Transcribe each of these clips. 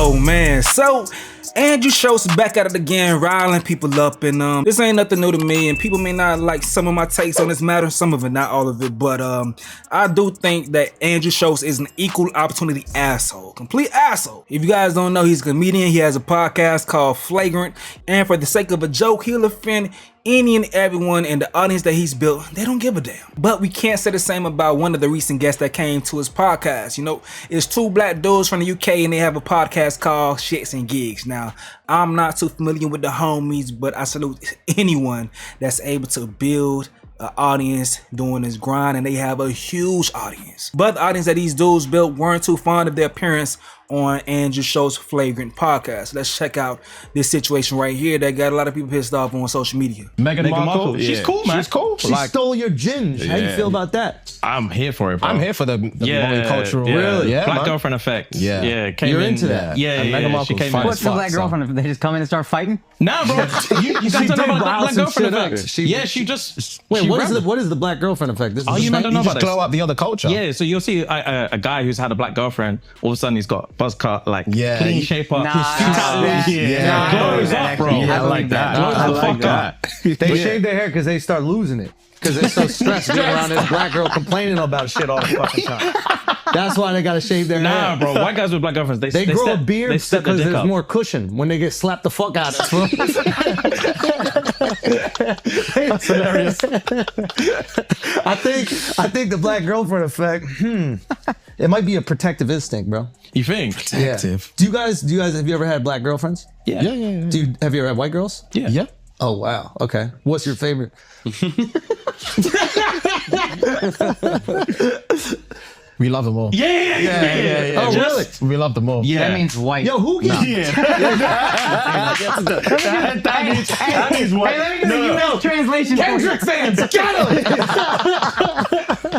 Oh man, so Andrew Schulz back at it again, riling people up, and this ain't nothing new to me, and people may not like some of my takes on this matter, some of it, not all of it, but I do think that Andrew Schulz is an equal opportunity asshole, complete asshole. If you guys don't know, he's a comedian, he has a podcast called Flagrant, and for the sake of a joke, he'll offend any and everyone in the audience that he's built. They don't give a damn. But we can't say the same about one of the recent guests that came to his podcast. You know, it's two black dudes from the UK and they have a podcast called ShxtsnGigs. Now, I'm not too familiar with the homies, but I salute anyone that's able to build an audience doing this grind, and they have a huge audience. But the audience that these dudes built weren't too fond of their appearance on Andrew Schulz's Flagrant podcast. Let's check out this situation right here that got a lot of people pissed off on social media. Meghan Markle, she's cool, man. She's cool. She stole your ginge. How you feel about that? I'm here for it, bro. I'm here for the multicultural. Really? Yeah, Black man. girlfriend effect. Yeah. You're into that. Yeah, And Meghan Markle's she came fine in. as What's the fuck, black so. girlfriend if they just come in and start fighting? Nah, bro. You guys don't know did about the rile black some girlfriend shit up. effect. She just... Wait, she what is the black girlfriend effect? This is Oh, you just man don't know You about just this. glow up the other culture. Yeah, so you'll see a guy who's had a black girlfriend, all of a sudden he's got buzz cut, like Yeah. clean shape up. Yeah. Glows up, bro. Yeah, I like that. I like that. They shave their hair because they start losing it. Because they're so stressed being around this black girl complaining about shit all the fucking time. That's why they gotta shave their Nah, hair. bro. White guys with black girlfriends, They grow a beard they step their because dick there's up. more cushion when they get slapped the fuck out of. That's hilarious. I think the black girlfriend effect. It might be a protective instinct, bro. You think? Protective. Do you guys have you ever had black girlfriends? Yeah. Yeah. Have you ever had white girls? Yeah. Yeah. Oh wow. Okay. What's your favorite? We love them all. Yeah. Oh really? We love them all. Yeah. That means white. Yo, who gets? That means what? Hey, let me do the US translation. Kendrick fans, get him!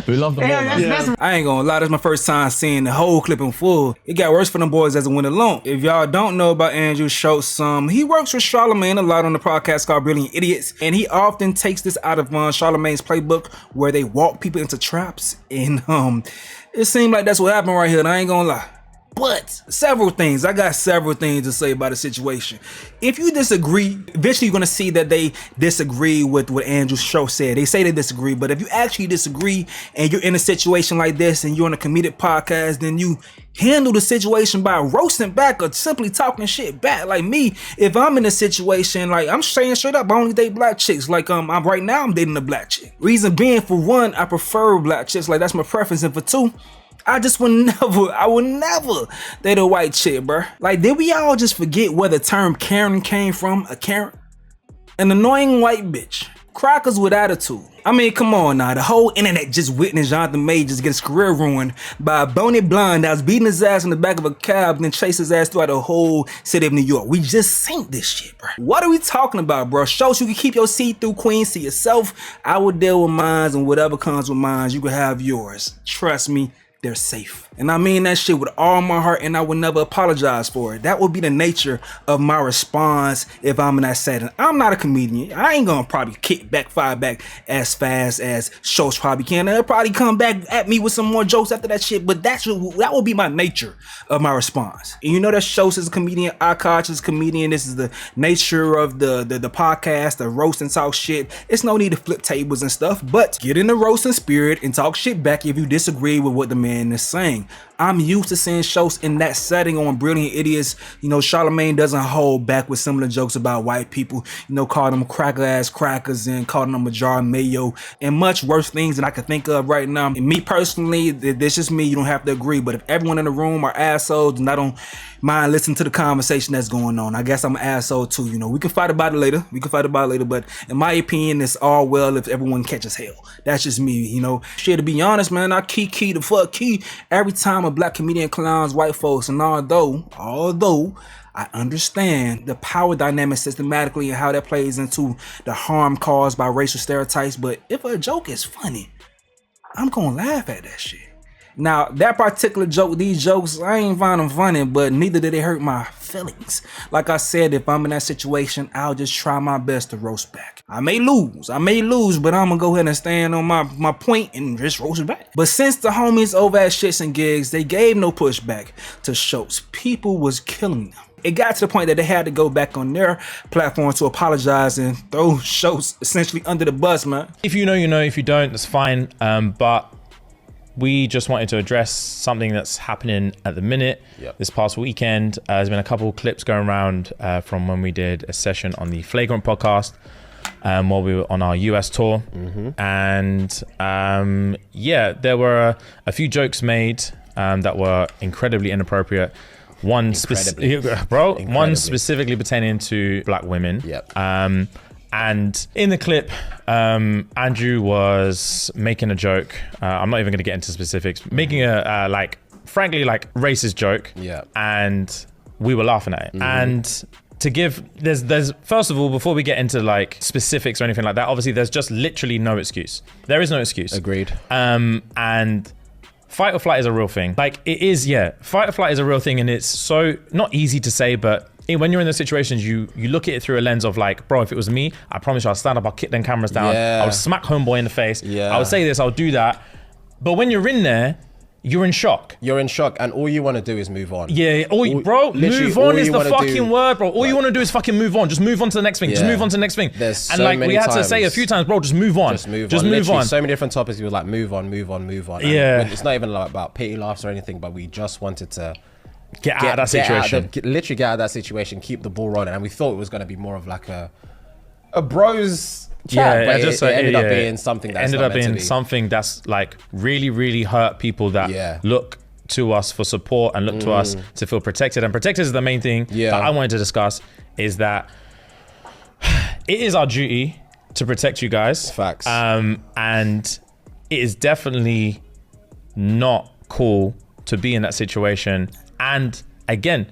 We love them all. Hey, that's I ain't gonna lie, this is my first time seeing the whole clip in full. It got worse for them boys as it went along. If y'all don't know about Andrew Schulz, he works with Charlamagne a lot on the podcast called Brilliant Idiots, and he often takes this out of Charlamagne's playbook where they walk people into traps, and it seemed like that's what happened right here, and I ain't gonna lie. But I got several things to say about the situation. If you disagree, eventually you're gonna see that they disagree with what Andrew Schulz said. They say they disagree, but if you actually disagree and you're in a situation like this and you're on a comedic podcast, then you handle the situation by roasting back or simply talking shit back. Like me, if I'm in a situation, like I'm saying straight up, I only date black chicks. Like I'm right now I'm dating a black chick. Reason being, for one, I prefer black chicks, like that's my preference, and for two, I would never date a white chick, bruh. Like, did we all just forget where the term Karen came from? A Karen? An annoying white bitch. Crackers with attitude. I mean, come on now. The whole internet just witnessed Jonathan Majors get his career ruined by a bony blonde that was beating his ass in the back of a cab and then chased his ass throughout the whole city of New York. We just seen this shit, bro. What are we talking about, bro? Schulz, you can keep your see-through queens to yourself. I would deal with mines, and whatever comes with mines, you can have yours. Trust me. They're safe. And I mean that shit with all my heart, and I would never apologize for it. That would be the nature of my response if I'm in that setting. I'm not a comedian. I ain't gonna probably fire back as fast as Schulz probably can. They'll probably come back at me with some more jokes after that shit, but that would be my nature of my response. And you know that Schulz is a comedian, Akash is a comedian. This is the nature of the podcast, the roast and talk shit. It's no need to flip tables and stuff, but get in the roasting spirit and talk shit back if you disagree with what the man is saying. I'm used to seeing Schulz in that setting on Brilliant Idiots. You know, Charlamagne doesn't hold back with similar jokes about white people. You know, call them cracker ass crackers and calling them a jar of mayo and much worse things than I can think of right now. And me personally, this is just me. You don't have to agree. But if everyone in the room are assholes, then I don't mind listening to the conversation that's going on. I guess I'm an asshole too. You know, we can fight about it later. But in my opinion, it's all well if everyone catches hell. That's just me, you know. Shit, to be honest, man, I key the fuck key every time a black comedian clowns white folks. And although I understand the power dynamic systematically and how that plays into the harm caused by racial stereotypes, but if a joke is funny, I'm gonna laugh at that shit. Now, that particular joke, these jokes, I ain't find them funny, but neither did they hurt my feelings. Like I said, if I'm in that situation, I'll just try my best to roast back. I may lose, but I'm gonna go ahead and stand on my point and just roast back. But since the homies over at ShxtsnGigs, they gave no pushback to Schulz, people was killing them. It got to the point that they had to go back on their platform to apologize and throw Schulz essentially under the bus, man. If you know, you know. If you don't, that's fine. But we just wanted to address something that's happening at the minute. This past weekend, there's been a couple of clips going around from when we did a session on the Flagrant podcast while we were on our US tour. And yeah, there were a few jokes made that were incredibly inappropriate. One specifically pertaining to black women. And in the clip, Andrew was making a joke. I'm not even going to get into specifics. Making a frankly racist joke. And we were laughing at it. And to give, there's first of all, before we get into like specifics or anything like that, obviously there's just literally no excuse. There is no excuse. Agreed. And fight or flight is a real thing. Like it is, yeah. Fight or flight is a real thing, and it's so not easy to say, but when you're in those situations, you look at it through a lens of like, bro, if it was me, I promise you, I'll stand up, I'll kick them cameras down, I would smack homeboy in the face, I would say this, I'll do that. But when you're in there, you're in shock. You're in shock, and all you want to do is move on. Bro, move on is the fucking word, bro. All you want to do is fucking move on. Just move on to the next thing. Just move on to the next thing. And like we had to say a few times, bro, just move on. Just move on. So many different topics. We were like, move on. And it's not even like about pity laughs or anything, but we just wanted to get out of that situation. Literally get out of that situation, keep the ball rolling. And we thought it was going to be more of like a bros chat, but it ended up being something that's like really, really hurt people that look to us for support and look to us to feel protected. And protected is the main thing that I wanted to discuss, is that it is our duty to protect you guys. Facts. And it is definitely not cool to be in that situation. And again,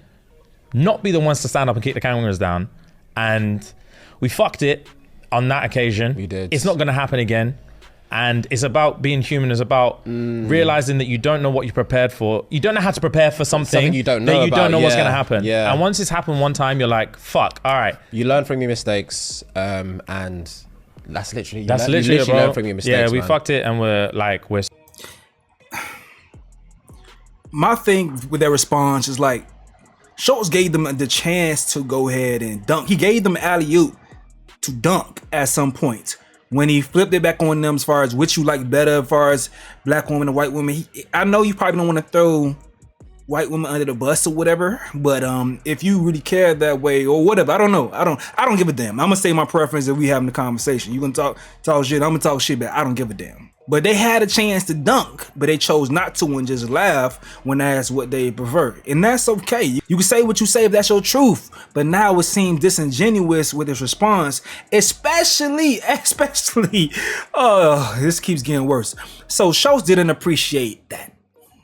not be the ones to stand up and kick the cameras down. And we fucked it on that occasion. We did. It's not going to happen again. And it's about being human. It's about realizing that you don't know what you're prepared for. You don't know how to prepare for something you don't know that you about. don't know what's going to happen. Yeah. And once it's happened one time, you're like, fuck, all right. You learn from your mistakes, and that's literally you learn from your mistakes. Yeah, we fucked it, and we're my thing with their response is like, Schulz gave them the chance to go ahead and dunk. He gave them alley-oop to dunk at some point. When he flipped it back on them as far as which you like better, as far as black women and white women, I know you probably don't want to throw white women under the bus or whatever, but if you really care that way or whatever, I don't know. I don't give a damn. I'm gonna say my preference if we having the conversation. You can talk shit, I'm gonna talk shit, but I don't give a damn. But they had a chance to dunk, but they chose not to and just laugh when asked what they prefer. And that's okay. You can say what you say if that's your truth. But now it seems disingenuous with his response, especially, this keeps getting worse. So Schulz didn't appreciate that.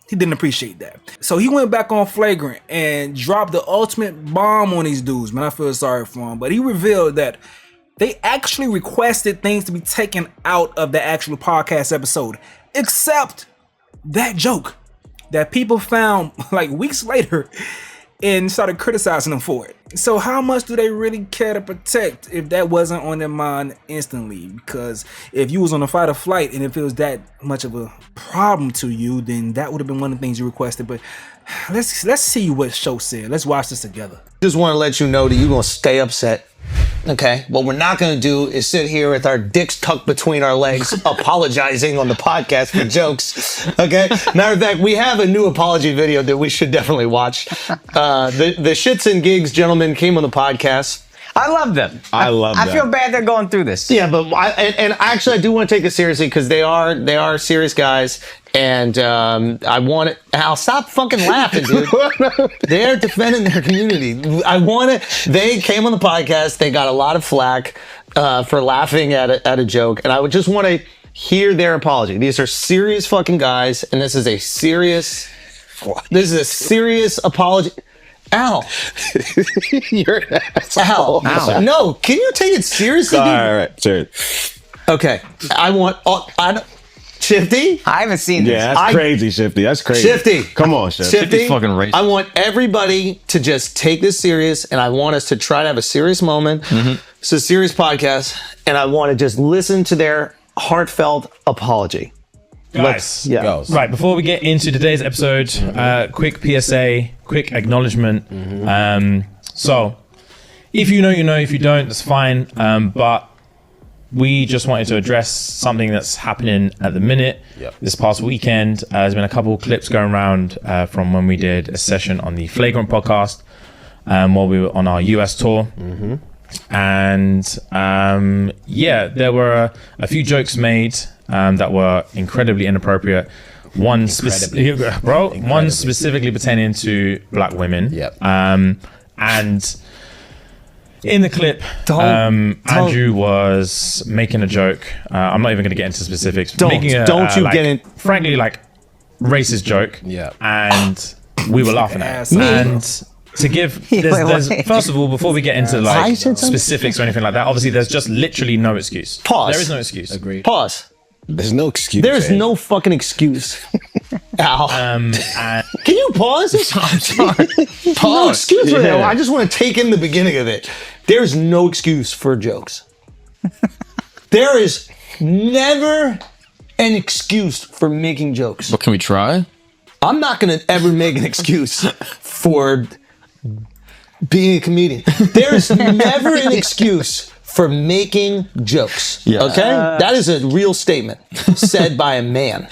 He didn't appreciate that. So he went back on Flagrant and dropped the ultimate bomb on these dudes. Man, I feel sorry for him. But he revealed that they actually requested things to be taken out of the actual podcast episode, except that joke that people found like weeks later and started criticizing them for it. So how much do they really care to protect if that wasn't on their mind instantly? Because if you was on a fight or flight and if it was that much of a problem to you, then that would have been one of the things you requested. But let's see what Schulz said. Let's watch this together. Just want to let you know that you're going to stay upset. Okay, what we're not going to do is sit here with our dicks tucked between our legs apologizing on the podcast for jokes. Okay, matter of fact, we have a new apology video that we should definitely watch. The ShxtsnGigs gentlemen came on the podcast. I love them. I feel bad they're going through this. Yeah, but actually I do want to take this seriously because they are serious guys, and I'll stop fucking laughing, dude. They're defending their community. They came on the podcast. They got a lot of flack for laughing at a joke, and I would just want to hear their apology. These are serious fucking guys, and this is a serious apology. Ow. You're an asshole. Ow. No, can you take it seriously? All right, sure. Okay. Shifty? I haven't seen this. Yeah, that's crazy, Shifty. That's crazy. Shifty. Come on, Shifty. Shifty, fucking racist. I want everybody to just take this serious, and I want us to try to have a serious moment. It's a serious podcast, and I want to just listen to their heartfelt apology. Guys, Yeah. right, before we get into today's episode, quick PSA, quick acknowledgement. So, if you know, you know. If you don't, that's fine. But we just wanted to address something that's happening at the minute. This past weekend, there's been a couple of clips going around from when we did a session on the Flagrant podcast while we were on our US tour. And there were a few jokes made that were incredibly inappropriate. One specifically pertaining to black women. And in the clip, Andrew was making a joke. I'm not even going to get into specifics. Frankly, like racist joke. And we were laughing at it. And to give, first of all, before we get into like specifics or anything like that, obviously there's just literally no excuse. Pause. There is no excuse. Agreed. Pause. There's no excuse. There is no fucking excuse. Ow. And Can you pause? Pause. No excuse for that. I just want to take in the beginning of it. There's no excuse for jokes. There is never an excuse for making jokes. But can we try? I'm not going to ever make an excuse for being a comedian. There's never an excuse for making jokes. Okay? That is a real statement said by a man.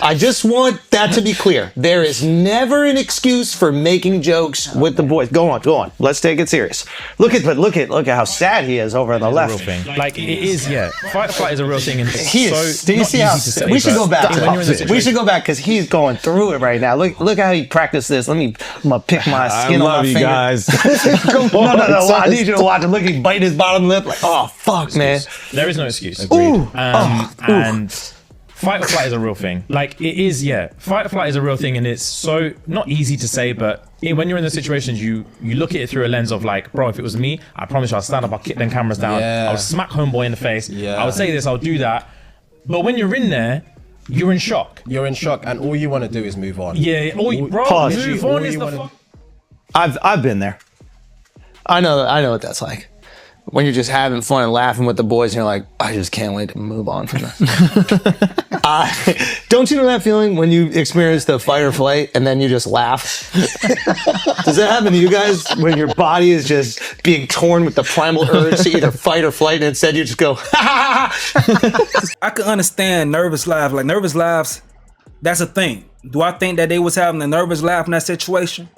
I just want that to be clear. There is never an excuse for making jokes with the boys. Go on. Let's take it serious. Look at how sad he is over on the left. real thing. Like it is, fight or flight is a real thing, and it's He is. so Do you not see easy how? to say, We should but go back. when you're in the We should go back because he's going through it right now. Look how he practiced this. I'm gonna pick my skin on my finger. guys. No. I need you to watch it. Look, he bite his bottom lip. Like, oh fuck, man. there is no excuse. Ooh. And fight or flight is a real thing. Like it is, fight or flight is a real thing, and it's so not easy to say, but when you're in those situations, you look at it through a lens of like, bro, if it was me, I promise you, I'll stand up, I'll kick them cameras down, I would smack homeboy in the face, I would say this, I'll do that. But when you're in there, you're in shock. You're in shock, and all you want to do is move on. Bro, Pause. move on is the fuck. I've been there. I know what that's like. When you're just having fun and laughing with the boys, and you're like, I just can't wait to move on from this. Don't you know that feeling when you experience the fight or flight and then you just laugh? Does that happen to you guys when your body is just being torn with the primal urge to either fight or flight, and instead you just go, ha ha ha? I can understand nervous laughs. Like nervous laughs, that's a thing. Do I think that they was having a nervous laugh in that situation?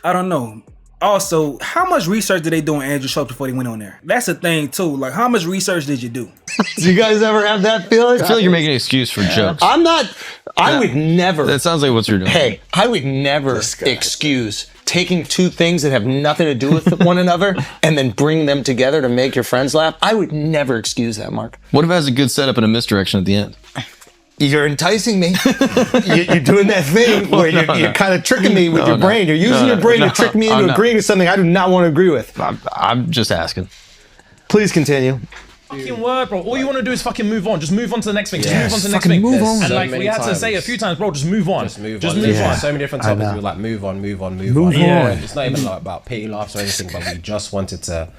I don't know. Also, how much research did they do on Andrew Schulz before they went on there? That's a thing too. Like, how much research did you do? Do you guys ever have that feeling? I feel like you're making an excuse for jokes. I'm not. I would never. That sounds like what you're doing. Hey, I would never excuse taking two things that have nothing to do with one another and then bring them together to make your friends laugh. I would never excuse that, Mark. What if it has a good setup and a misdirection at the end? You're enticing me. You're doing that thing where you're kind of tricking me with your brain. You're using your brain to trick me into agreeing with something I do not want to agree with. I'm just asking. Please continue. Fucking word, bro. All you want to do is fucking move on. Just move on to the next thing. Just move on to the next thing. Move And so like many we had to times. say a few times, bro. Just move on. Just move Just on. move There's on. so many different topics. We were like, move on. Yeah. It's not even like about pity laughs or anything, but we just wanted to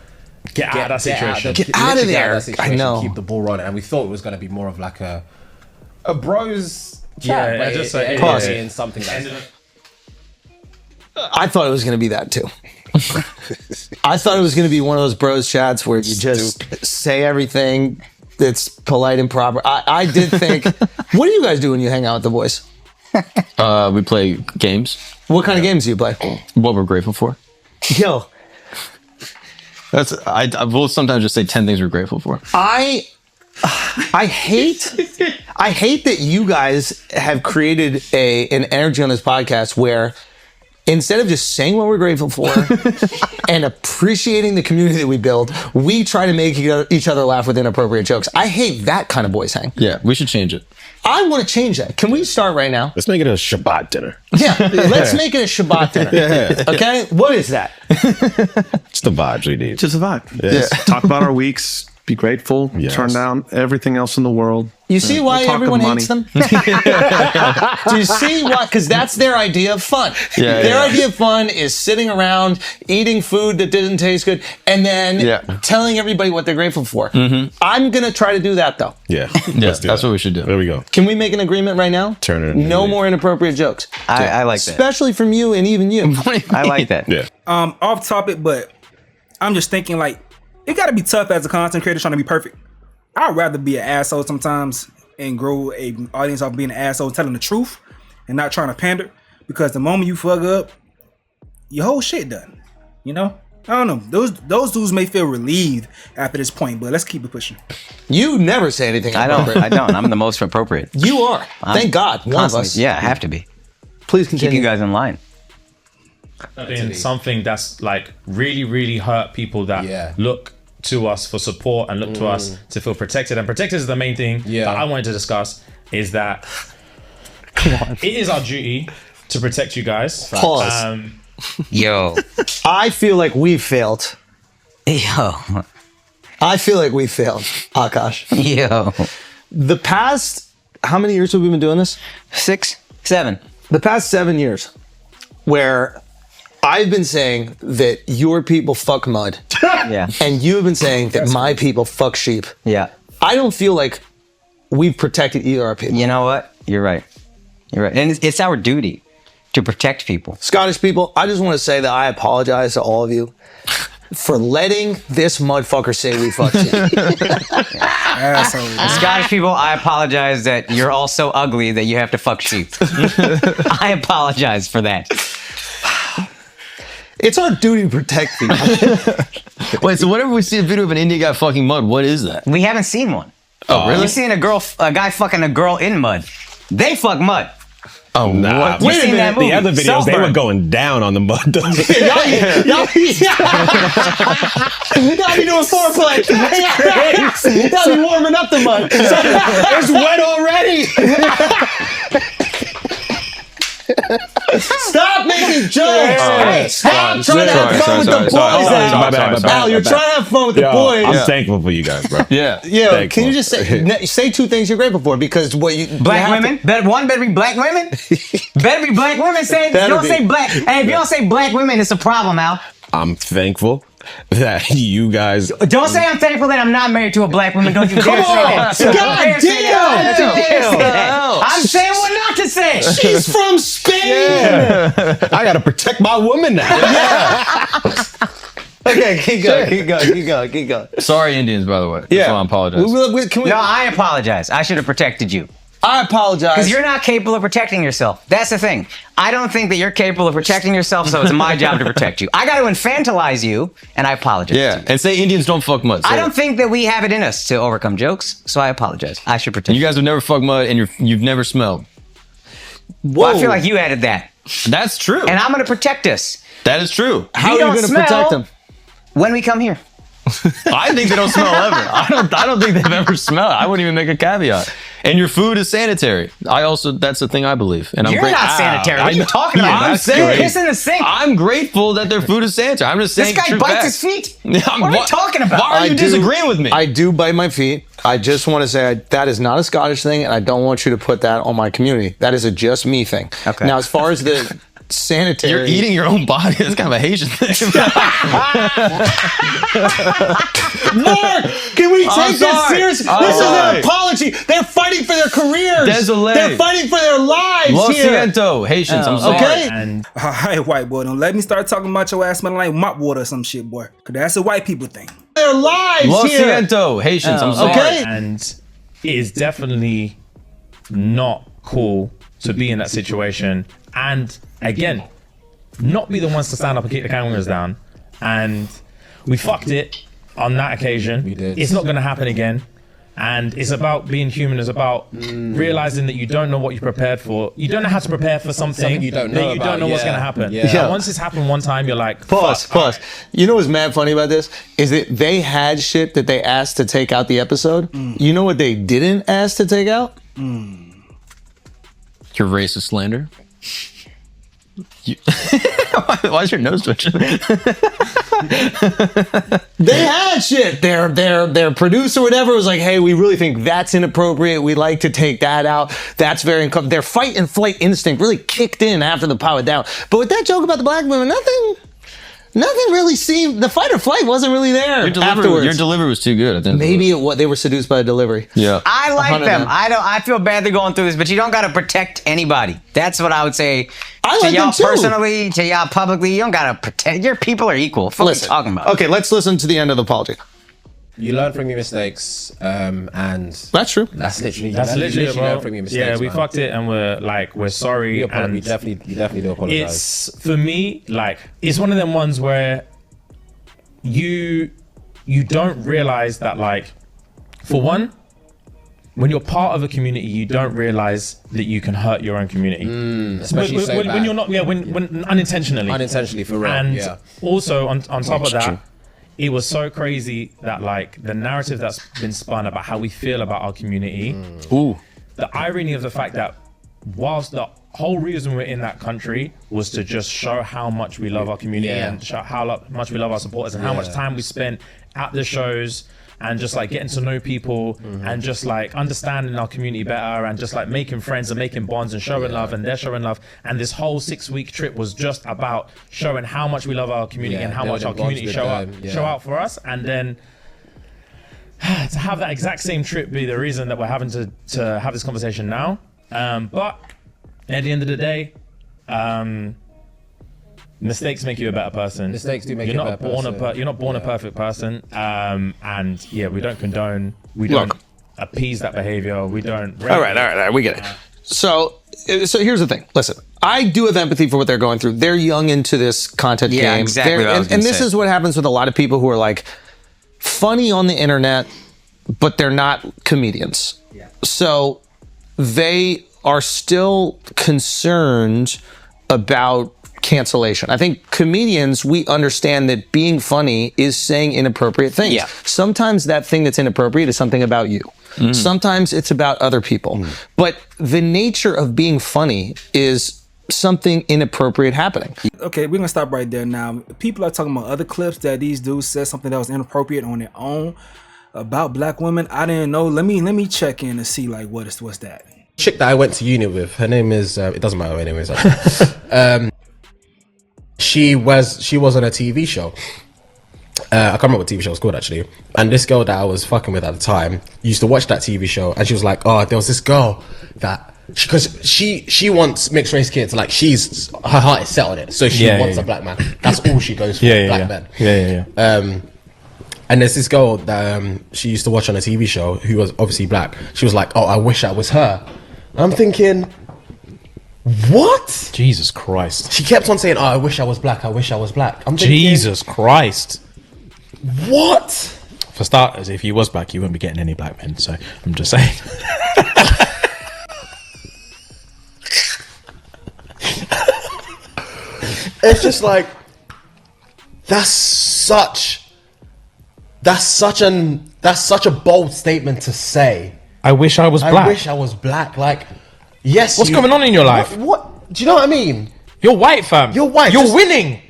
Get out of that situation. Get out of there. I know. Keep the ball rolling, and we thought it was going to be more of like a bros chat. Yeah, but just it like- ended Pause. up being something that's I thought it was going to be that too. I thought it was going to be one of those bros chats where you just say everything that's polite and proper. I did think, what do you guys do when you hang out with the boys? We play games. What kind of games do you play? What we're grateful for. Yo, I will sometimes just say 10 things we're grateful for. I hate that you guys have created an energy on this podcast where instead of just saying what we're grateful for and appreciating the community that we build, we try to make each other laugh with inappropriate jokes. I hate that kind of boys hang. Yeah, we should change it. I want to change that. Can we start right now? Let's make it a Shabbat dinner. Yeah, let's make it a Shabbat dinner. Okay? What is that? It's the vibes we need. Just a vibe. Yes. Talk about our weeks, be grateful, Yes. turn down everything else in the world, You see why everyone hates them? Do you see why? Because that's their idea of fun. Their idea of fun is sitting around, eating food that didn't taste good, and then telling everybody what they're grateful for. I'm going to try to do that, though. Yeah. That's what we should do. There we go. Can we make an agreement right now? Turn it. No more inappropriate jokes. I like that. Especially from you and even you. I like that. Yeah. Off topic, but I'm just thinking like it got to be tough as a content creator trying to be perfect. I'd rather be an asshole sometimes and grow an audience off being an asshole, telling the truth and not trying to pander. Because the moment you fuck up, your whole shit done. You know? I don't know. Those dudes may feel relieved after this point, but let's keep it pushing. You never say anything I appropriate. don't. I'm the most appropriate. You are. Thank God. One of us. Yeah, I have to be. Please continue. Keep you guys in line. Being something that's like really, really hurt people that look to us for support and look to us to feel protected. And protected is the main thing that I wanted to discuss is that it is our duty to protect you guys. Pause. Yo. I feel like we failed. Yo. I feel like we failed, Akash. Yo. The past, how many years have we been doing this? 6, 7. The past 7 years, where I've been saying that your people fuck mud. Yeah. And you have been saying that my people fuck sheep. Yeah. I don't feel like we've protected either of our people. You know what? You're right. You're right. And it's our duty to protect people. Scottish people, I just want to say that I apologize to all of you for letting this mudfucker say we fuck sheep. Scottish people, I apologize that you're all so ugly that you have to fuck sheep. I apologize for that. It's our duty to protect people. Wait, so whenever we see a video of an Indian guy fucking mud, what is that? We haven't seen one. Oh, really? You've seen a guy fucking a girl in mud. They fuck mud. Oh, nah. You've seen that movie. The other videos, they were going down on the mud. Y'all be doing foreplay. Y'all be warming up the mud. It's wet already. Stop making jokes. Stop trying to have fun with the boys, Al. You're trying to have fun with the boys. I'm thankful for you guys, bro. Yeah. Can you just say 2 things you're grateful for? Because what you black women. Better be black women. Better be black women. Say black. Hey, if you don't say black women, it's a problem, Al. I'm thankful that you guys. Don't say I'm thankful that I'm not married to a black woman. Don't you dare say that. God damn! I'm saying what not to say. She's from Spain. Yeah. I gotta protect my woman now. Okay, keep going. Sorry, Indians, by the way. Yeah, I apologize. No, I apologize. I should have protected you. I apologize. Because you're not capable of protecting yourself. That's the thing. I don't think that you're capable of protecting yourself, so it's my job to protect you. I got to infantilize you, and I apologize. Yeah, and say Indians don't fuck mud. I don't think that we have it in us to overcome jokes, so I apologize. I should protect you. You guys have never fucked mud, and you've never smelled. Well, I feel like you added that. That's true. And I'm going to protect us. That is true. How are you going to protect them? When we come here. I think they don't smell ever. I don't think they've ever smelled. I wouldn't even make a caveat. And your food is sanitary. That's the thing I believe. And You're not sanitary. What are you talking about? I'm saying piss in the sink. I'm grateful that their food is sanitary. I'm just saying. This guy bites his feet. What are you talking about? Why are you disagreeing with me? I do bite my feet. I just want to say that is not a Scottish thing, and I don't want you to put that on my community. That is a just me thing. Okay. Now, as far as the sanitary, you're eating your own body. That's kind of a Haitian thing. Mark, can we take this seriously? This is an apology. They're fighting for their careers. Désolé. They're fighting for their lives Lo here. siento, Haitians. I'm sorry. Okay. And All right, white boy, don't let me start talking about your ass smelling like mop water or some shit, boy. Cause that's a white people thing. Their lives Lo here. siento, Haitians. I'm sorry. Okay. and it is definitely not cool to be in that situation. And again, not be the ones to stand up and kick the cameras down. And we fucked it on that occasion. We did. It's not going to happen again. And it's about being human. It's about realizing that you don't know what you're prepared for. You don't know how to prepare for something you don't that know you don't know about. what's Yeah. going to happen. Yeah. And once it's happened one time, you're like, Pause. fuck, all right. You know what's mad funny about this? Is that they had shit that they asked to take out the episode. You know what they didn't ask to take out? Your racist slander. Why's your nose twitching? They had shit. Their producer, whatever, was like, "Hey, we really think that's inappropriate. We'd like to take that out. That's very uncomfortable." Their fight and flight instinct really kicked in after the power down. But with that joke about the black women, nothing really seemed. The fight or flight wasn't really there. Your delivery was too good. I think maybe they were seduced by the delivery. Yeah, I like them. I feel badly going through this, but you don't got to protect anybody. That's what I would say. I to like y'all them too. Personally, to y'all publicly, you don't got to protect. Your people are equal. What are you talking about? Okay, let's listen to the end of the apology. You learn from your mistakes, and that's true. That's literally learn from your mistakes. Yeah, we fucked it, and we're sorry. You And definitely do apologize. It's for me, like, it's one of them ones where you don't realize that, like, for one, when you're part of a community, you don't realize that you can hurt your own community. Especially when you're not, when unintentionally, for real. And yeah. also on top of that, it was so crazy that, like, the narrative that's been spun about how we feel about our community. The irony of the fact that whilst the whole reason we're in that country was to just show how much we love our community and show how much we love our supporters and how much time we spent at the shows and just like getting to know people and just like understanding our community better and just like making friends and making bonds and showing love, and they're showing love. And this whole 6-week trip was just about showing how much we love our community and how much our community show out for us. And then to have that exact same trip be the reason that we're having to have this conversation now. But at the end of the day, mistakes make you a better person. Mistakes do make you a better person. You're not born a perfect person. And yeah, we don't condone, we don't appease that behavior. We don't. All right. We get it. So here's the thing. Listen, I do have empathy for what they're going through. They're young into this content game. Yeah, exactly. And this is what happens with a lot of people who are like funny on the internet, but they're not comedians. Yeah. So they are still concerned about cancellation. I think comedians, we understand that being funny is saying inappropriate things. Yeah. Sometimes that thing that's inappropriate is something about you. Sometimes it's about other people. But the nature of being funny is something inappropriate happening. Okay, we're gonna stop right there now. People are talking about other clips that these dudes said something that was inappropriate on their own about black women. I didn't know. Let me check in and see like what's that. Chick that I went to uni with, her name is it doesn't matter what her name is actually. She was on a TV show. I can't remember what TV show it was called actually. And this girl that I was fucking with at the time used to watch that TV show, and she was like, "Oh, there was this girl that because she wants mixed race kids. Like her heart is set on it, so she wants a black man. That's all she goes for, black men. Yeah. And there's this girl that she used to watch on a TV show who was obviously black. She was like, "Oh, I wish I was her." I'm thinking, what? Jesus Christ. She kept on saying, "Oh, I wish I was black. I wish I was black." I'm thinking, Jesus Christ. What? For starters, if you was black, you wouldn't be getting any black men. So I'm just saying. It's just like that's such a bold statement to say. I wish I was black. I wish I was black. Like, yes. What's going on in your life? What? Do you know what I mean? You're white, fam. You're white. You're winning.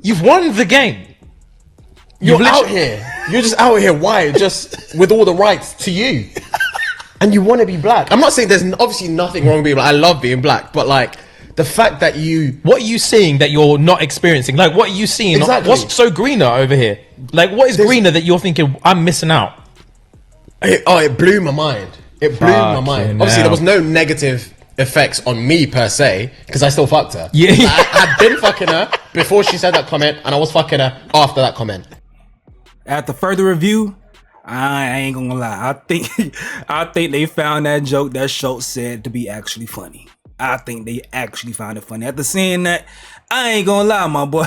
You've won the game. You're out here. You're just out here white, just with all the rights to you. And you want to be black. I'm not saying there's obviously nothing wrong with being black. I love being black. But like, the fact that what are you seeing that you're not experiencing? Like, what are you seeing? Exactly. What's so greener over here? Like, what is greener that you're thinking, I'm missing out? It blew my mind. It blew my mind. Obviously, there was no negative effects on me per se, because I still fucked her. Yeah. I'd been fucking her before she said that comment, and I was fucking her after that comment. After further review, I ain't gonna lie. I think they found that joke that Schulz said to be actually funny. I think they actually found it funny. After seeing that, I ain't gonna lie, my boy.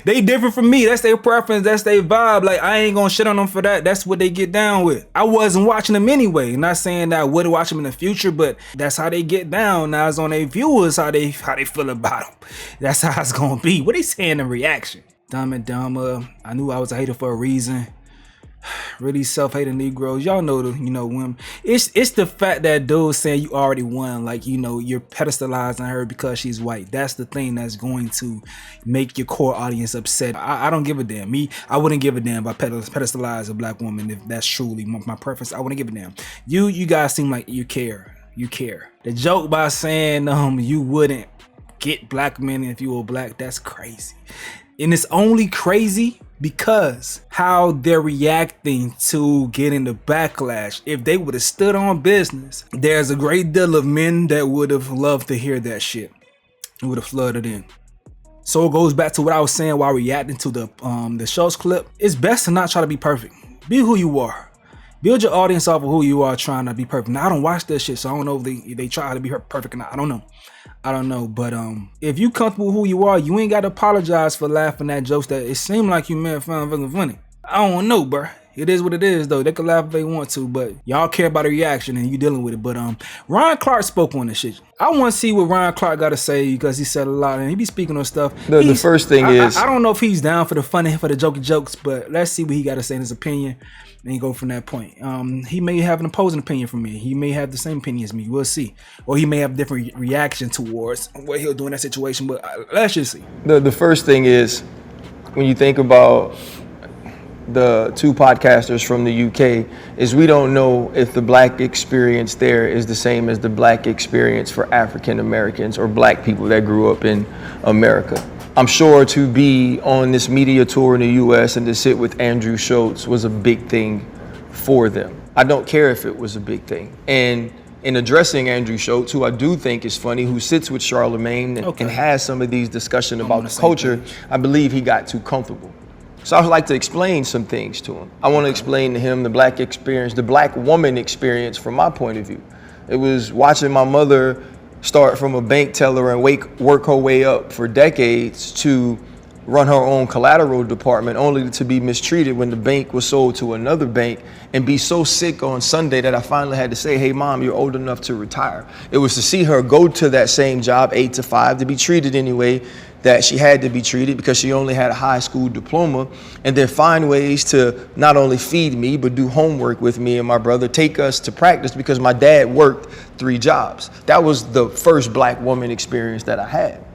They different from me. That's their preference. That's their vibe. Like, I ain't gonna shit on them for that. That's what they get down with. I wasn't watching them anyway. Not saying that I would watch them in the future, but that's how they get down. Now it's on their viewers how they feel about them. That's how it's gonna be. What they saying in reaction? Dumb and Dumber. I knew I was a hater for a reason. really self-hating Negroes. Y'all know women. It's the fact that dude's saying you already won, like, you're pedestalizing her because she's white. That's the thing that's going to make your core audience upset. I don't give a damn. I wouldn't give a damn if I pedestalize a black woman if that's truly my preference. I wouldn't give a damn. You guys seem like you care. You care. The joke by saying you wouldn't get black men if you were black, that's crazy. And it's only crazy because how they're reacting to getting the backlash. If they would have stood on business, there's a great deal of men that would have loved to hear that shit. It would have flooded in. So it goes back to what I was saying while reacting to the Schulz clip. It's best to not try to be perfect. Be who you are. Build your audience off of who you are trying to be perfect. Now, I don't watch that shit, so I don't know if they try to be perfect or not. I don't know. But if you comfortable with who you are, you ain't got to apologize for laughing at jokes that it seemed like you meant fucking funny. I don't know, bro. It is what it is, though. They can laugh if they want to, but y'all care about the reaction and you dealing with it. But Ryan Clark spoke on this shit. I want to see what Ryan Clark got to say because he said a lot and he be speaking on stuff. The first thing is, I don't know if he's down for the funny, for the jokey jokes, but let's see what he got to say in his opinion and go from that point. He may have an opposing opinion from me. He may have the same opinion as me. We'll see. Or he may have a different reaction towards what he'll do in that situation, but let's just see. the first thing is, when you think about the two podcasters from the UK, is we don't know if the black experience there is the same as the black experience for African Americans or black people that grew up in America. I'm sure to be on this media tour in the US and to sit with Andrew Schulz was a big thing for them. I don't care if it was a big thing. And in addressing Andrew Schulz, who I do think is funny, who sits with Charlemagne and has some of these discussions about the culture, I believe he got too comfortable. So I would like to explain some things to him. I want to explain to him the black experience, the black woman experience from my point of view. It was watching my mother start from a bank teller and work her way up for decades to run her own collateral department, only to be mistreated when the bank was sold to another bank, and be so sick on Sunday that I finally had to say, hey mom, you're old enough to retire. It was to see her go to that same job 8 to 5, to be treated anyway that she had to be treated because she only had a high school diploma, and then find ways to not only feed me, but do homework with me and my brother, take us to practice because my dad worked 3 jobs. That was the first black woman experience that I had.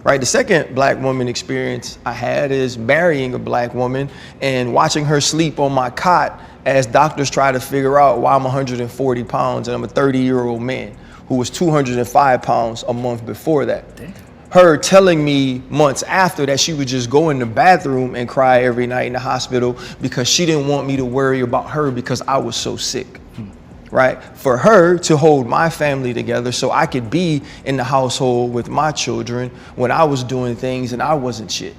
Right. The second black woman experience I had is marrying a black woman and watching her sleep on my cot as doctors try to figure out why I'm 140 pounds and I'm a 30-year-old man who was 205 pounds a month before that. Her telling me months after that she would just go in the bathroom and cry every night in the hospital because she didn't want me to worry about her because I was so sick. Right? For her to hold my family together so I could be in the household with my children when I was doing things and I wasn't shit.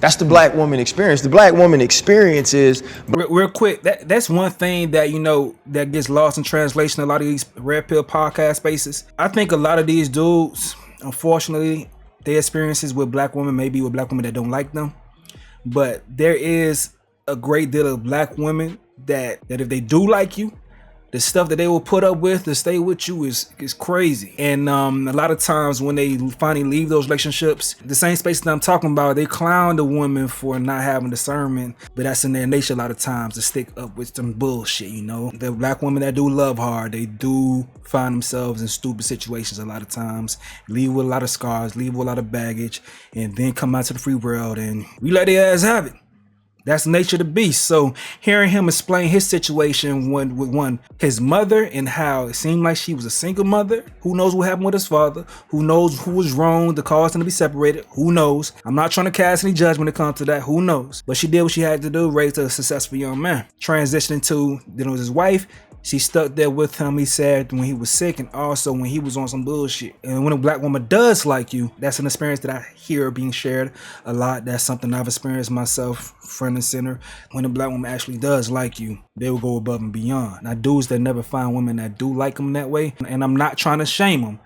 That's the black woman experience. The black woman experience is... Real quick, that's one thing that, that gets lost in translation in a lot of these red pill podcast spaces. I think a lot of these dudes, unfortunately, their experiences with black women may be with black women that don't like them. But there is a great deal of black women that if they do like you, the stuff that they will put up with to stay with you is crazy. And a lot of times when they finally leave those relationships, the same space that I'm talking about, they clown the woman for not having discernment, but that's in their nature a lot of times to stick up with some bullshit, The black women that do love hard, they do find themselves in stupid situations a lot of times, leave with a lot of scars, leave with a lot of baggage, and then come out to the free world and we let their ass have it. That's the nature of the beast. So hearing him explain his situation with his mother and how it seemed like she was a single mother. Who knows what happened with his father? Who knows who was wrong to cause them to be separated? Who knows? I'm not trying to cast any judgment when it comes to that. Who knows? But she did what she had to do, raised a successful young man. Transitioning to dealing with his wife. She stuck there with him, he said, when he was sick and also when he was on some bullshit. And when a black woman does like you, that's an experience that I hear being shared a lot. That's something I've experienced myself, front and center. When a black woman actually does like you, they will go above and beyond. Now, dudes that never find women that do like them that way, and I'm not trying to shame them.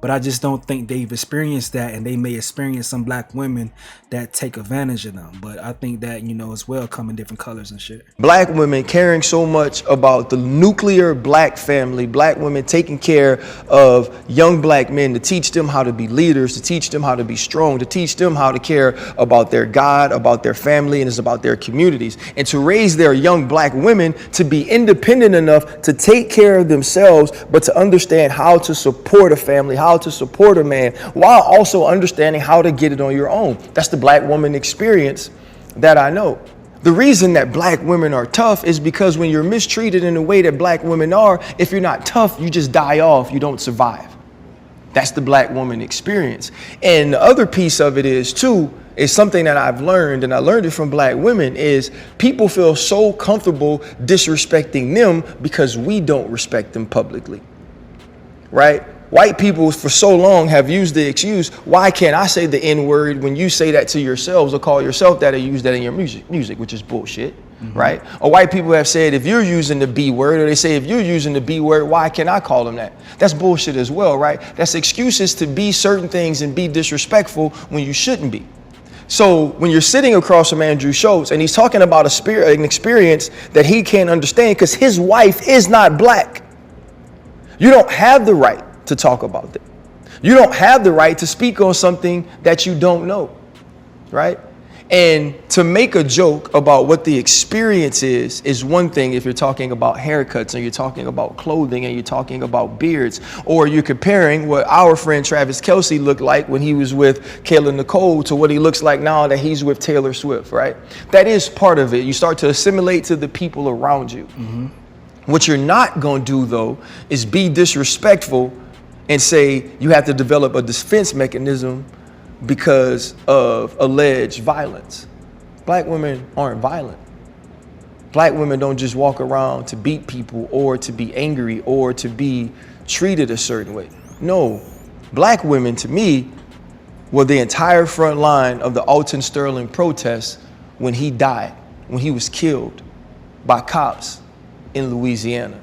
but I just don't think they've experienced that, and they may experience some black women that take advantage of them. But I think that, you know, as well come in different colors and shit. Black women caring so much about the nuclear black family, black women taking care of young black men to teach them how to be leaders, to teach them how to be strong, to teach them how to care about their God, about their family, and it's about their communities, and to raise their young black women to be independent enough to take care of themselves, but to understand how to support a family, how to support a man, while also understanding how to get it on your own. That's the black woman experience that I know. The reason that black women are tough is because when you're mistreated in the way that black women are, if you're not tough, you just die off, you don't survive. That's the black woman experience. And the other piece of it is too, is something that I've learned, and I learned it from black women, is people feel so comfortable disrespecting them because we don't respect them publicly, right? White people for so long have used the excuse, why can't I say the N-word when you say that to yourselves or call yourself that or use that in your music, which is bullshit, right? Or white people have said, if you're using the B word, or they say, if you're using the B word, why can't I call them that? That's bullshit as well, right? That's excuses to be certain things and be disrespectful when you shouldn't be. So when you're sitting across from Andrew Schulz and he's talking about an experience that he can't understand because his wife is not black, you don't have the right to talk about that. You don't have the right to speak on something that you don't know, right? And to make a joke about what the experience is one thing if you're talking about haircuts and you're talking about clothing and you're talking about beards, or you're comparing what our friend Travis Kelce looked like when he was with Kayla Nicole to what he looks like now that he's with Taylor Swift, right? That is part of it. You start to assimilate to the people around you. What you're not going to do, though, is be disrespectful and say you have to develop a defense mechanism because of alleged violence. Black women aren't violent. Black women don't just walk around to beat people or to be angry or to be treated a certain way. No, black women, to me, were the entire front line of the Alton Sterling protests when he died, when he was killed by cops in Louisiana.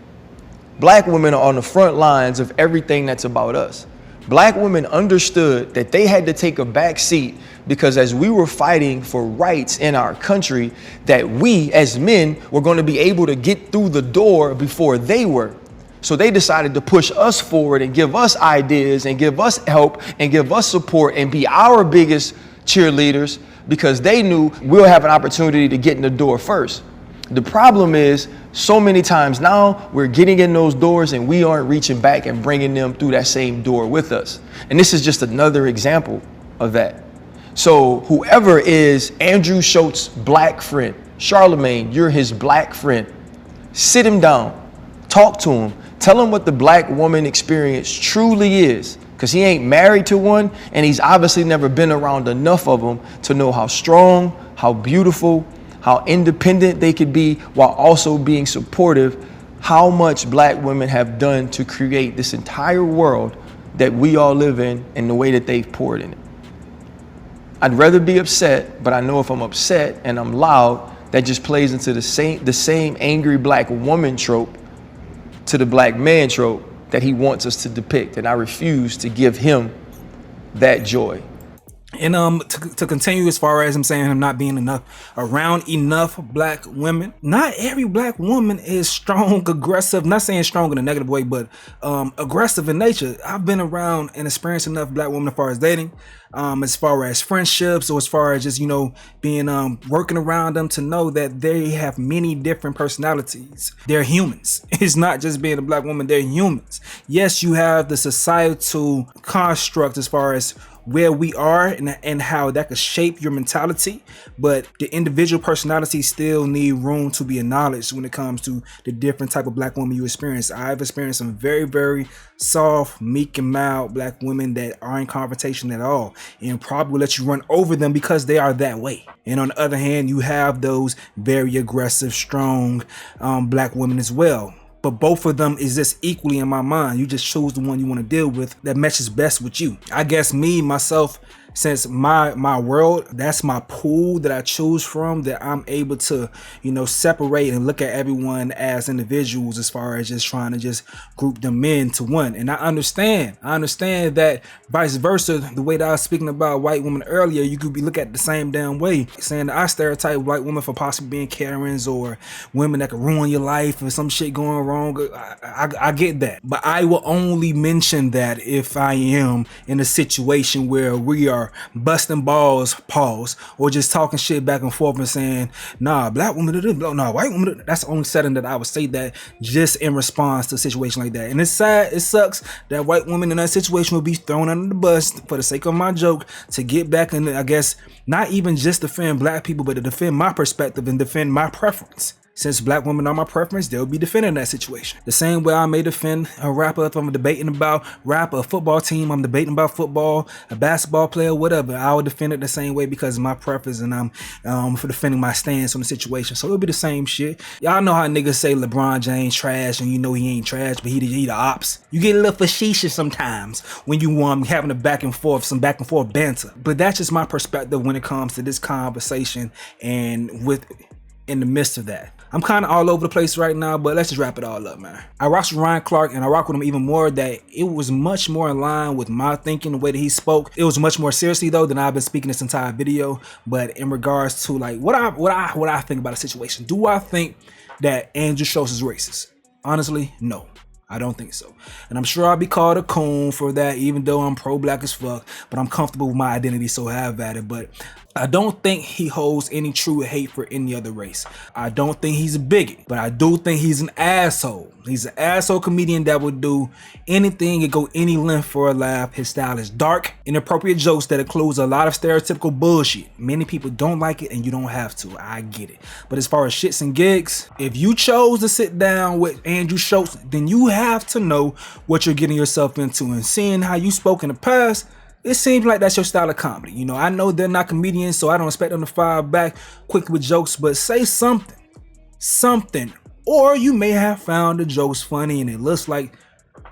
Black women are on the front lines of everything that's about us. Black women understood that they had to take a back seat because as we were fighting for rights in our country, that we as men were going to be able to get through the door before they were. So they decided to push us forward and give us ideas and give us help and give us support and be our biggest cheerleaders because they knew we'll have an opportunity to get in the door first. The problem is so many times now we're getting in those doors and we aren't reaching back and bringing them through that same door with us. And this is just another example of that. So whoever is Andrew Schultz's black friend, Charlemagne, you're his black friend, sit him down, talk to him, tell him what the black woman experience truly is, because he ain't married to one and he's obviously never been around enough of them to know how strong, how beautiful, how independent they could be while also being supportive, how much black women have done to create this entire world that we all live in and the way that they've poured in it. I'd rather be upset, but I know if I'm upset and I'm loud, that just plays into the same angry black woman trope to the black man trope that he wants us to depict. And I refuse to give him that joy. And to continue as far as I'm saying him not being around enough black women, not every black woman is strong, aggressive, not saying strong in a negative way, but aggressive in nature. I've been around and experienced enough black women as far as dating, as far as friendships, or as far as just, you know, being working around them to know that they have many different personalities. They're humans. It's not just being a black woman, they're humans. Yes, you have the societal construct as far as where we are and how that could shape your mentality, but the individual personalities still need room to be acknowledged when it comes to the different type of black woman you experience. I've experienced some very, very soft, meek and mild black women that aren't in confrontation at all and probably will let you run over them because they are that way. And on the other hand, you have those very aggressive, strong black women as well. But both of them is just equally in my mind. You just choose the one you want to deal with that matches best with you. I guess myself, since my world, that's my pool that I choose from, that I'm able to, you know, separate and look at everyone as individuals as far as just trying to just group them into one. And I understand that vice versa, the way that I was speaking about white women earlier, you could be look at it the same damn way, saying that I stereotype white women for possibly being Karens or women that could ruin your life and some shit going wrong. I get that, but I will only mention that if I am in a situation where we are busting balls, pause, or just talking shit back and forth and saying, nah, black women do this, nah, white women do this. That's the only setting that I would say that, just in response to a situation like that. And it's sad, it sucks that white women in that situation will be thrown under the bus for the sake of my joke, to get back and I guess not even just defend black people, but to defend my perspective and defend my preference. Since black women are my preference, they'll be defending that situation. The same way I may defend a rapper if I'm debating about rap, a football team, I'm debating about football, a basketball player, whatever. I will defend it the same way because of my preference, and I'm for defending my stance on the situation. So it'll be the same shit. Y'all know how niggas say LeBron James trash, and you know he ain't trash, but he the ops. You get a little facetious sometimes when you having a back and forth banter. But that's just my perspective when it comes to this conversation, and in the midst of that, I'm kind of all over the place right now, but let's just wrap it all up, man. I rocked with Ryan Clark, and I rock with him even more that it was much more in line with my thinking, the way that he spoke. It was much more seriously though than I've been speaking this entire video. But in regards to like what I think about a situation, do I think that Andrew Schulz is racist? Honestly, no. I don't think so. And I'm sure I'll be called a coon for that, even though I'm pro-black as fuck, but I'm comfortable with my identity, so have at it. But I don't think he holds any true hate for any other race. I don't think he's a bigot, but I do think he's an asshole. He's an asshole comedian that would do anything and go any length for a laugh. His style is dark, inappropriate jokes that includes a lot of stereotypical bullshit. Many people don't like it, and you don't have to. I get it. But as far as shits and gigs, if you chose to sit down with Andrew Schulz, then you have to know what you're getting yourself into. And seeing how you spoke in the past, it seems like that's your style of comedy. You know, I know they're not comedians, so I don't expect them to fire back quickly with jokes, but say something. Or you may have found the jokes funny, and it looks like,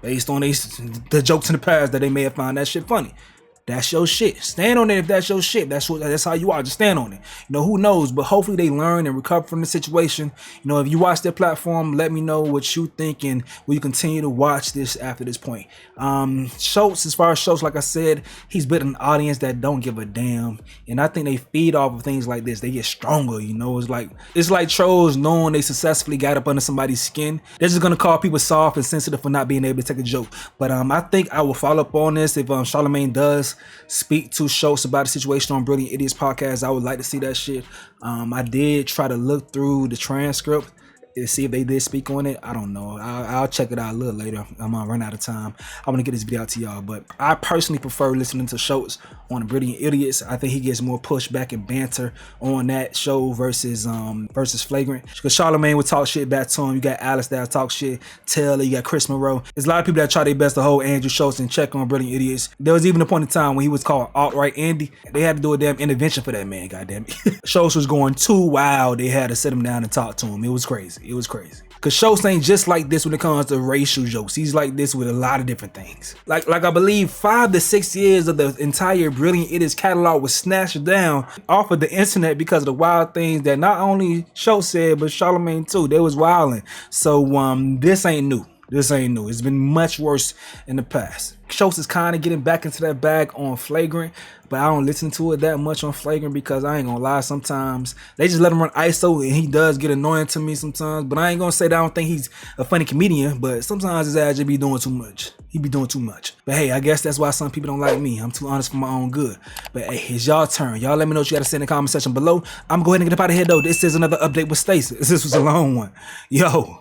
based on the jokes in the past, that they may have found that shit funny. That's your shit. Stand on it if that's your shit. That's how you are. Just stand on it. You know, who knows? But hopefully they learn and recover from the situation. You know, if you watch their platform, let me know what you think, and will you continue to watch this after this point. Schulz, as far as Schulz, like I said, he's built an audience that don't give a damn. And I think they feed off of things like this. They get stronger, you know. It's like trolls knowing they successfully got up under somebody's skin. They're just gonna call people soft and sensitive for not being able to take a joke. But I think I will follow up on this if Charlamagne does speak to Schulz about the situation on Brilliant Idiots podcast. I would like to see that shit. I did try to look through the transcript to see if they did speak on it. I don't know. I'll check it out a little later. I'm gonna run out of time. I want to get this video out to y'all, but I personally prefer listening to Schulz on Brilliant Idiots. I think he gets more pushback and banter on that show versus Flagrant. Because Charlamagne would talk shit back to him. You got Alice that talk shit. Taylor. You got Chris Monroe. There's a lot of people that try their best to hold Andrew Schulz in check on Brilliant Idiots. There was even a point in time when he was called alt-right Andy. They had to do a damn intervention for that man. Goddamn it. Schulz was going too wild. They had to sit him down and talk to him. It was crazy. It was crazy. Cause Schulz ain't just like this when it comes to racial jokes. He's like this with a lot of different things. Like I believe 5 to 6 years of the entire Brilliant Idiots catalog was snatched down off of the internet because of the wild things that not only Schulz said, but Charlamagne too. They was wilding. So this ain't new. This ain't new. It's been much worse in the past. Schulz is kind of getting back into that bag on Flagrant, but I don't listen to it that much on Flagrant because I ain't gonna lie, sometimes they just let him run ISO and he does get annoying to me sometimes. But I ain't gonna say that I don't think he's a funny comedian, but sometimes his ass just be doing too much. He be doing too much. But hey, I guess that's why some people don't like me. I'm too honest for my own good. But hey, it's y'all turn. Y'all let me know what you gotta say in the comment section below. I'm going to get up out of here though. This is another update with Stacey. This was a long one. Yo.